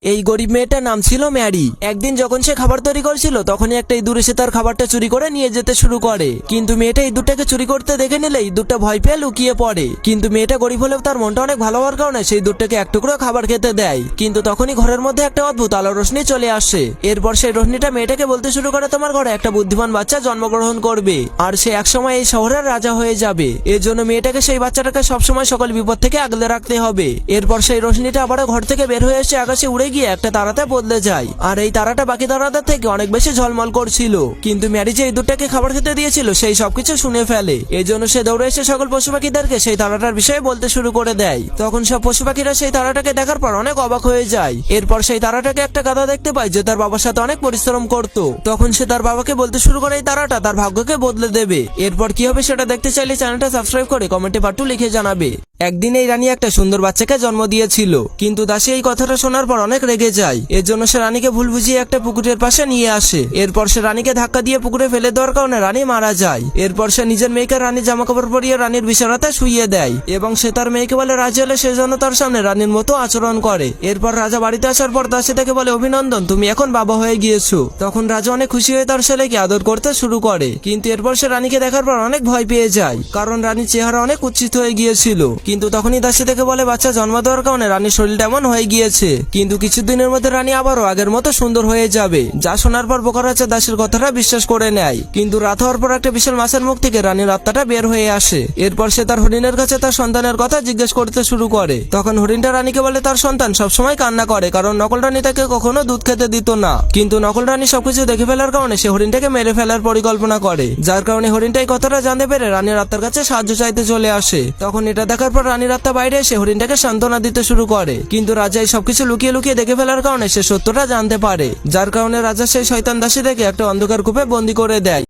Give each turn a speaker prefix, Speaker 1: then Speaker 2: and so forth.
Speaker 1: এই গরিব মেয়েটার নাম ছিল ম্যারি। একদিন যখন সে খাবার তৈরি করছিল তখনই একটা ইঁদুর এসে তার খাবারটা চুরি করে নিয়ে যেতে শুরু করে। কিন্তু মেয়েটা ইঁদুরটাকে চুরি করতে দেখে নিলে ইঁদুরটা ভয় পেয়ে লুকিয়ে পড়ে। কিন্তু মেয়েটা গরিব হলেও তার মনটা অনেক ভালো হওয়ার কারণে সেই ইঁদুরটাকে এক টুকরো খাবার খেতে দেয়। কিন্তু তখনই ঘরের মধ্যে একটা অদ্ভুত আলো রোশনি চলে আসে। এরপর সেই রোশনিটা মেয়েটাকে বলতে শুরু করে তোমার ঘরে একটা বুদ্ধিমান বাচ্চা জন্মগ্রহণ করবে আর সে একসময় এই শহরের রাজা হয়ে যাবে। এর জন্য মেয়েটাকে সেই বাচ্চাটাকে সবসময় সকল বিপদ থেকে আগলে রাখতে হবে। এরপর সেই রোশনিটা আবারও ঘর থেকে বের হয়ে এসে আকাশে উড়ে গিয়ে একটা তারাতে বদলে যায় আর এই তারাটা বাকি তারাদের থেকে অনেক বেশি ঝলমল করছিল। কিন্তু ম্যারি যে ইঁদুরটাকে খাবার খেতে দিয়েছিল সেই সবকিছু শুনে ফেলে। এই জন্য সে দৌড়ে এসে সকল পশু পাখিদেরকে সেই তারাটার বিষয়ে বলতে শুরু করে দেয়। তখন সব পশু পাখিরা সেই তারাটাকে দেখার পর অনেক অবাক হয়ে যায়। এরপর সেই তারাটাকে একটা গাধা দেখতে পায় যে তার বাবার সাথে অনেক পরিশ্রম করত। তখন সে তার বাবাকে বলতে শুরু করে এই তারাটা তার ভাগ্যকে বদলে দেবে। এরপর কি হবে সেটা দেখতে চাইলে চ্যানেলটা সাবস্ক্রাইব করে কমেন্টে পার্ট 2 লিখে জানাবে। একদিন এই রানী একটা সুন্দর বাচ্চাকে জন্ম দিয়েছিল, কিন্তু দাসী এই কথাটা শোনার পর অনেক রেগে যায়। এর জন্য সে রানীকে ভুল বুঝিয়ে একটা পুকুরের পাশে নিয়ে আসে। এরপর সে রানীকে ধাক্কা দিয়ে পুকুরে ফেলে দেওয়ার কারণে রানী মারা যায়। এরপর সে নিজের মেয়েকে রানীর জামা কাপড় পরিয়ে রানীর বিছানাতে শুইয়ে দেয় এবং সে তার মেয়েকে বলে রাজি হলে সে যেন তার সামনে রানীর মতো আচরণ করে। এরপর রাজা বাড়িতে আসার পর দাসী তাকে বলে অভিনন্দন, তুমি এখন বাবা হয়ে গিয়েছো। তখন রাজা অনেক খুশি হয়ে তার ছেলেকে আদর করতে শুরু করে। কিন্তু এরপর সে রানীকে দেখার পর অনেক ভয় পেয়ে যায়, কারণ রানীর চেহারা অনেক কুৎসিত হয়ে গিয়েছিল। কিন্তু তখনই দাসী থেকে বলে বাচ্চা জন্ম দেওয়ার কারণে রানীর শরীরটা এমন হয়ে গিয়েছে, কিন্তু কিছুদিনের মধ্যে রানী আবারও আগের মতো সুন্দর হয়ে যাবে। যা শোনার পর বোকা রাজা দাসীর কথাটা বিশ্বাস করে নেয়। কিন্তু রাত হওয়ার পর একটা বিশাল মাছের মুখ থেকে রানীর আত্মাটা বের হয়ে আসে। এরপর সে তার হরিণের কাছে তার সন্তানের কথা জিজ্ঞেস করতে শুরু করে। তখন হরিণটা রানীকে বলে তার সন্তান সবসময় কান্না করে, কারণ নকল রানী তাকে কখনো দুধ খেতে দিত না। কিন্তু নকল রানী সবকিছু দেখে ফেলার কারণে সে হরিণটাকে মেরে ফেলার পরিকল্পনা করে, যার কারণে হরিণটা এই কথাটা জানতে পেরে রানীর আত্মার কাছে সাহায্য চাইতে চলে আসে। তখন এটা দেখার পর রানীর আত্মা বাইরে এসে হরিণটাকে সান্ত্বনা দিতে শুরু করে। কিন্তু রাজা এই সবকিছু লুকিয়ে লুকিয়ে দেখে ফেলার কারণে সে সত্যটা জানতে পারে, যার কারণে রাজা সেই শয়তান দাসী থেকে একটা অন্ধকার কূপে বন্দী করে দেয়।